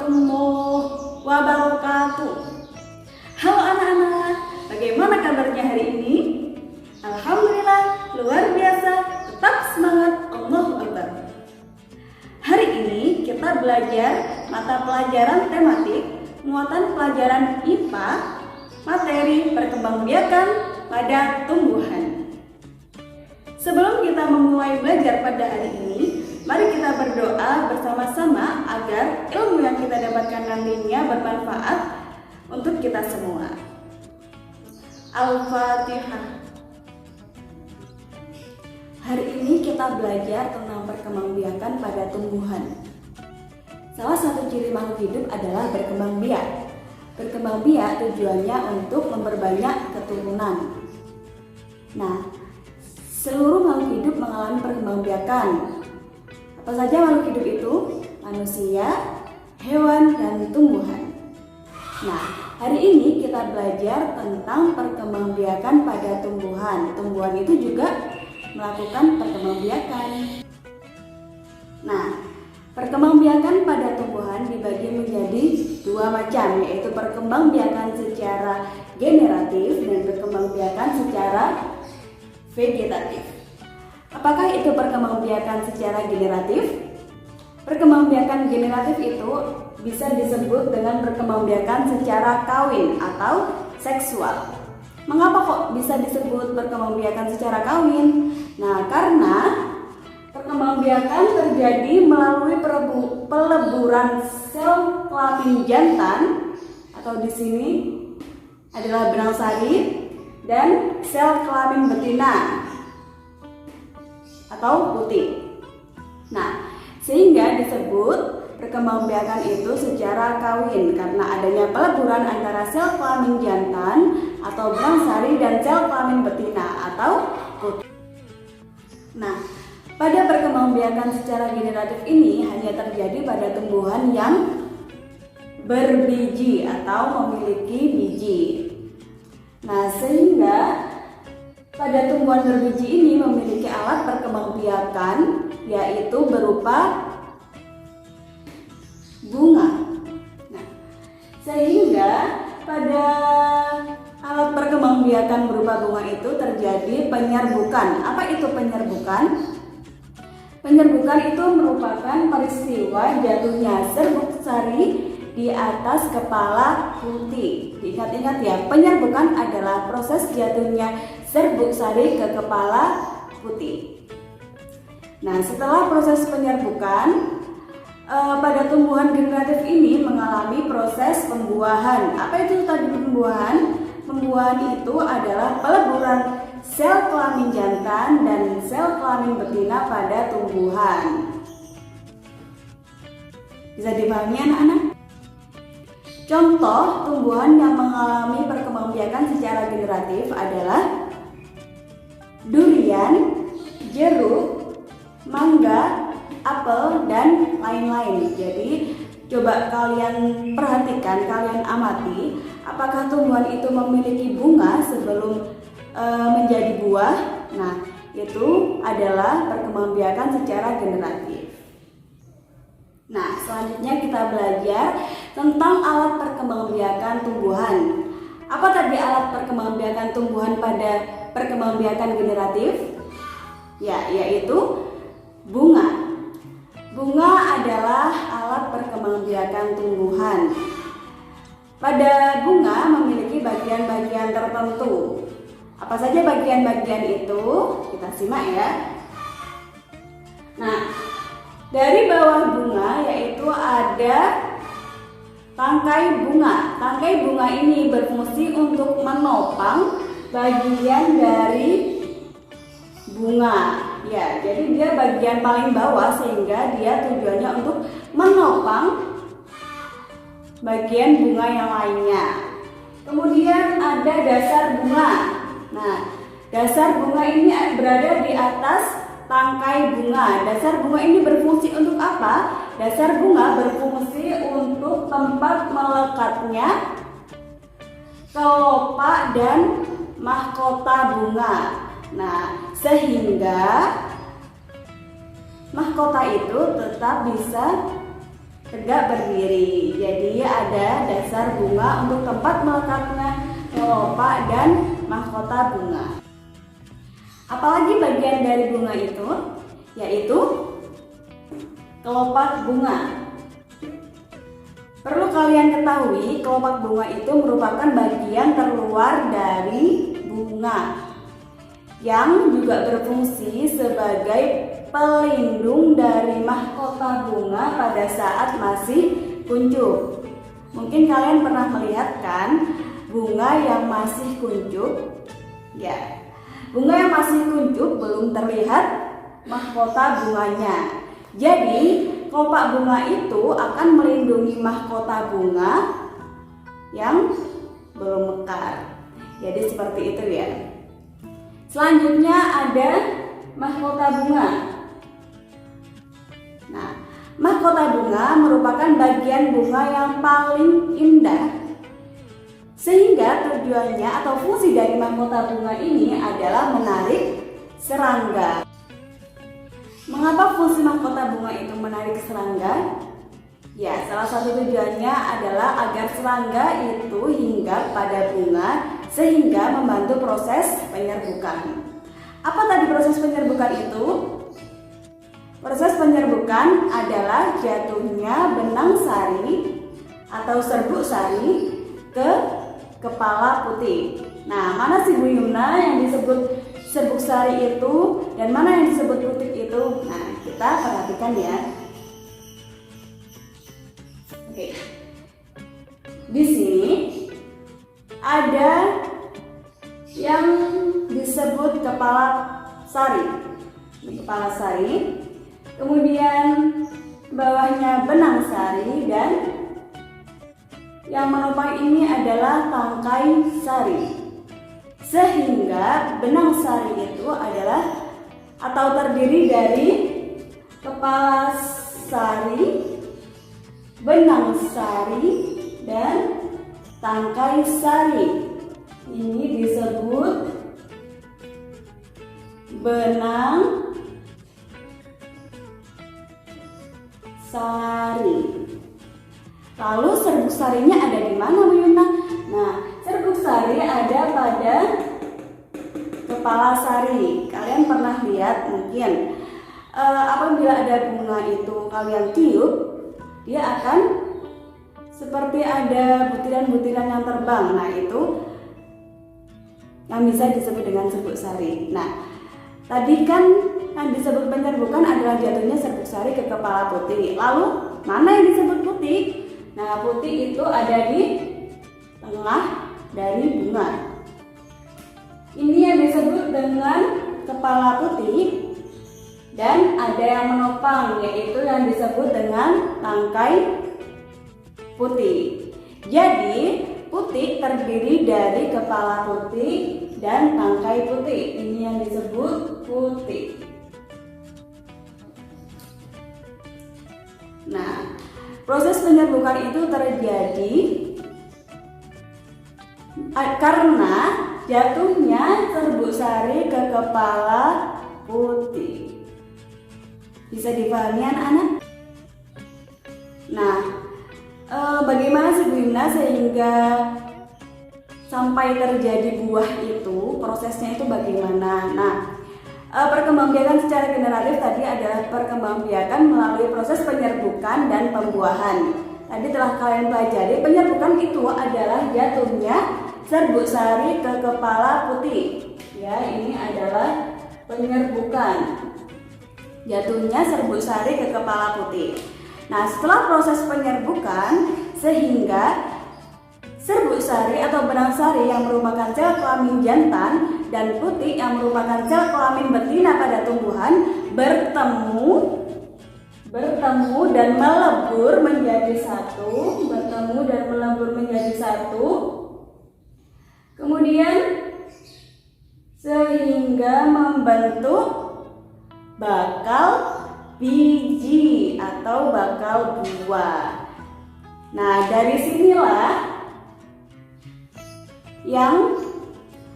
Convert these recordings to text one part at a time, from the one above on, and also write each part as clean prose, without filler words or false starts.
warahmatullahi wabarakatuh. Halo anak-anak, bagaimana kabarnya hari ini? Alhamdulillah, luar biasa, tetap semangat, Allahu Akbar. Hari ini kita belajar mata pelajaran tematik muatan pelajaran IPA, materi perkembangbiakan pada tumbuhan. Sebelum kita memulai belajar pada hari ini, mari kita berdoa bersama-sama agar ilmu yang kita dapatkan nantinya bermanfaat untuk kita semua. Al-Fatihah. Hari ini kita belajar tentang perkembangbiakan pada tumbuhan. Salah satu ciri makhluk hidup adalah berkembang biak. Berkembang biak tujuannya untuk memperbanyak keturunan. Nah, seluruh makhluk hidup mengalami perkembangbiakan. Apa saja makhluk hidup itu? Manusia, hewan, dan tumbuhan. Nah, hari ini kita belajar tentang perkembangbiakan pada tumbuhan. Tumbuhan itu juga melakukan perkembangbiakan. Nah, perkembangbiakan pada tumbuhan dibagi menjadi dua macam, yaitu perkembangbiakan secara generatif dan perkembangbiakan secara vegetatif. Apakah itu perkembangbiakan secara generatif? Perkembangbiakan generatif itu bisa disebut dengan perkembangbiakan secara kawin atau seksual. Mengapa kok bisa disebut perkembangbiakan secara kawin? Nah, karena perkembangbiakan terjadi melalui peleburan sel kelamin jantan atau di sini adalah benang sari dan sel kelamin betina atau putih. Nah, sehingga disebut perkembangbiakan itu secara kawin karena adanya peleburan antara sel kelamin jantan atau benang sari dan sel kelamin betina atau putih. Nah, pada perkembangbiakan secara generatif ini hanya terjadi pada tumbuhan yang berbiji atau memiliki biji. Nah, sehingga pada tumbuhan berbiji ini memiliki alat perkembangbiakan yaitu berupa bunga. Nah, sehingga pada alat perkembangbiakan berupa bunga itu terjadi penyerbukan. Apa itu penyerbukan? Penyerbukan itu merupakan peristiwa jatuhnya serbuk sari di atas kepala putih. Diingat-ingat ya, penyerbukan adalah proses jatuhnya serbuk sari ke kepala putih. Nah, setelah proses penyerbukan, pada tumbuhan generatif ini mengalami proses pembuahan. Apa itu tadi pembuahan? Pembuahan itu adalah peleburan sel kelamin jantan dan sel kelamin betina pada tumbuhan. Bisa dipahami anak-anak? Contoh tumbuhan yang mengalami perkembangbiakan secara generatif adalah durian, jeruk, mangga, apel, dan lain-lain. Jadi coba kalian perhatikan, kalian amati apakah tumbuhan itu memiliki bunga sebelum menjadi buah. Nah, itu adalah perkembangbiakan secara generatif. Nah, selanjutnya kita belajar tentang alat perkembangbiakan tumbuhan. Apa tadi alat perkembangbiakan tumbuhan pada perkembangbiakan generatif? Ya, yaitu bunga. Bunga adalah alat perkembangbiakan tumbuhan. Pada bunga memiliki bagian-bagian tertentu. Apa saja bagian-bagian itu? Kita simak ya. Nah, dari bawah bunga yaitu ada tangkai bunga. Tangkai bunga ini berfungsi untuk menopang bagian dari bunga. Ya, jadi dia bagian paling bawah sehingga dia tujuannya untuk menopang bagian bunga yang lainnya. Kemudian ada dasar bunga. Nah, dasar bunga ini berada di atas tangkai bunga. Dasar bunga ini berfungsi untuk apa? Dasar bunga berfungsi untuk tempat melekatnya kelopak dan mahkota bunga. Nah, sehingga mahkota itu tetap bisa tegak berdiri. Jadi ada dasar bunga untuk tempat melekatnya kelopak dan mahkota bunga. Apalagi bagian dari bunga itu, yaitu kelopak bunga. Perlu kalian ketahui, kelopak bunga itu merupakan bagian terluar dari bunga yang juga berfungsi sebagai pelindung dari mahkota bunga pada saat masih kuncup. Mungkin kalian pernah melihat kan bunga yang masih kuncup? Ya, bunga yang masih kuncup belum terlihat mahkota bunganya. Jadi kelopak bunga itu akan melindungi mahkota bunga yang belum mekar. Jadi seperti itu ya. Selanjutnya ada mahkota bunga. Nah, mahkota bunga merupakan bagian bunga yang paling indah, sehingga tujuannya atau fungsi dari mahkota bunga ini adalah menarik serangga. Mengapa fungsi mahkota bunga itu menarik serangga? Ya, salah satu tujuannya adalah agar serangga itu hinggap pada bunga sehingga membantu proses penyerbukan. Apa tadi proses penyerbukan itu? Proses penyerbukan adalah jatuhnya benang sari atau serbuk sari ke kepala putih. Nah, mana sih Bu Yumna yang disebut serbuk sari itu dan mana yang disebut putih itu? Nah, kita perhatikan ya. Oke. Di sini ada yang disebut kepala sari. Ini kepala sari. Kemudian bawahnya benang sari dan yang menopang ini adalah tangkai sari. Sehingga benang sari itu adalah atau terdiri dari kepala sari, benang sari, dan tangkai sari. Ini disebut benang sari. Lalu serbuk sarinya ada di mana Bu Yumna? Nah, serbuk sari ada pada kepala sari. Kalian pernah lihat mungkin apabila ada bunga itu kalian tiup, dia akan seperti ada butiran-butiran yang terbang. Nah, itu yang bisa disebut dengan serbuk sari. Nah, tadi kan yang disebut penyerbukan adalah jatuhnya serbuk sari ke kepala putih. Lalu mana yang disebut putih? Nah, putih itu ada di tengah dari bunga. Ini yang disebut dengan kepala putih dan ada yang menopang, yaitu yang disebut dengan tangkai putih. Jadi putih terdiri dari kepala putih dan tangkai putih. Ini yang disebut putih. Nah, proses penyerbukan itu terjadi karena jatuhnya serbuk sari ke kepala putih. Bisa dipahami anak-anak? Nah, bagaimana sih Bu Yumna sehingga sampai terjadi buah itu, prosesnya itu bagaimana? Nah, perkembangbiakan secara generatif tadi adalah perkembangbiakan melalui proses penyerbukan dan pembuahan. Tadi telah kalian pelajari, penyerbukan itu adalah jatuhnya serbuk sari ke kepala putih. Ya, ini adalah penyerbukan. Jatuhnya serbuk sari ke kepala putih. Nah, setelah proses penyerbukan, sehingga serbuk sari atau benang sari yang merupakan sel kelamin jantan dan putih yang merupakan sel kelamin betina pada tumbuhan bertemu dan melebur menjadi satu, kemudian sehingga membentuk bakal biji atau bakal buah. Nah, dari sinilah yang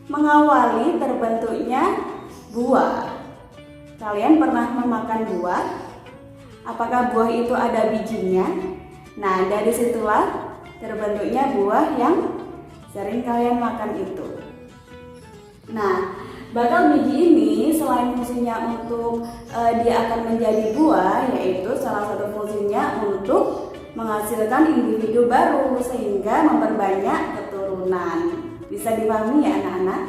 mengawali terbentuknya buah. Kalian pernah memakan buah? Apakah buah itu ada bijinya? Nah, dari situlah terbentuknya buah yang sering kalian makan itu. Nah, bakal biji ini selain fungsinya untuk dia akan menjadi buah, yaitu salah satu fungsinya untuk menghasilkan individu baru sehingga memperbanyak keturunan. Bisa dipahami ya anak-anak?